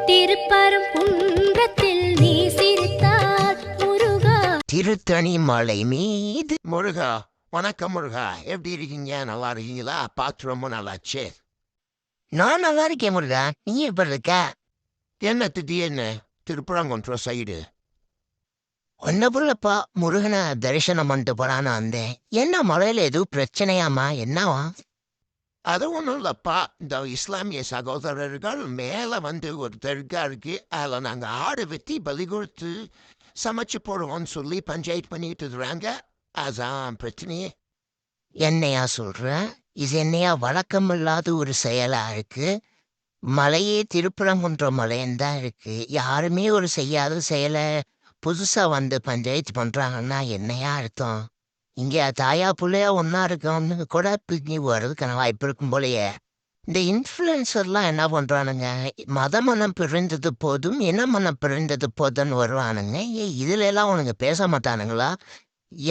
திருப்பரங்குன்றத்தில் நீ சிரித்தால் முருகா. திருத்தணி மலை மீது முருகா. வணக்கம் முருகா, எப்படி இருக்கீங்க? நல்லா இருக்கீங்களா? பார்த்து ரொம்ப நல்லாச்சு. நான் நல்லா இருக்கேன் முருகா, நீ எப்படி இருக்க? என்ன திடீர்னு திருப்பரங்குன்றம் சைடு? ஒன்ன புள்ளப்பா, முருகனை தரிசனம் பண்ணிட்டு போறான்னு வந்தேன். என்ன மலையில எதுவும் பிரச்சனையாமா? என்னவா? அது ஒன்றும் இல்லப்பா, இந்த இஸ்லாமிய சகோதரர்கள் மேலே வந்து ஒரு தர்கா இருக்கு, அதில் நாங்கள் ஆடு வெட்டி பலி கொடுத்து சமைச்சு போடுவோம்னு சொல்லி பஞ்சாயத்து பண்ணிட்டு இருக்கிறாங்க. அதான் பிரச்சனையே. என்னையா சொல்ற? இது என்னையா வழக்கமில்லாத ஒரு செயலா இருக்கு? மலையே திருப்பரங்குன்ற மலைன்னு தான் இருக்கு. யாருமே ஒரு செய்யாத செயலை புதுசா வந்து பஞ்சாயத்து பண்றாங்கன்னா என்னையா அர்த்தம்? இங்க தாயா புள்ளையா ஒன்னா இருக்கவன்னு கூட பிரிஞ்சு வர்றதுக்கான வாய்ப்பு இருக்கும் போலயே. இந்த இன்ஃப்ளூயன்சர்லாம் என்ன பண்றானுங்க? மத மனம் பிரிந்தது போதும், இன மனம் பிரிந்தது போதும்னு வருவானுங்க. இதுல எல்லாம் உனக்கு பேச மாட்டானுங்களா?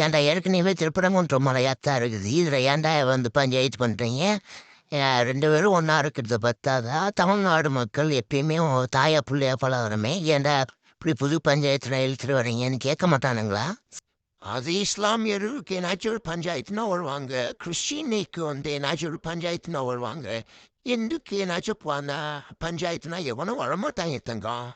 ஏன்டா ஏற்கனவே திருப்பரங்குன்ற மலையாத்தான் இருக்குது, இதுல ஏன்டா வந்து பஞ்சாயத்து பண்றீங்க? ரெண்டு பேரும் ஒன்னா இருக்கிறத பத்தாதா? தமிழ்நாடு மக்கள் எப்பயுமே தாயா புள்ளையா பழகிறமே, ஏன்டா இப்படி புது பஞ்சாயத்துல இழுத்துட்டு வர்றீங்கன்னு கேட்க மாட்டானுங்களா? அது இஸ்லாமியருக்கு ஏதாச்சும் ஒரு பஞ்சாயத்துனா வருவாங்க, கிறிஸ்டினுக்கு வந்து ஏதாச்சும் ஒரு பஞ்சாயத்துனா வருவாங்க, இந்துக்கு ஏதாச்சும் பஞ்சாயத்துனா எவனும் வரமாட்டாங்க தங்கம்.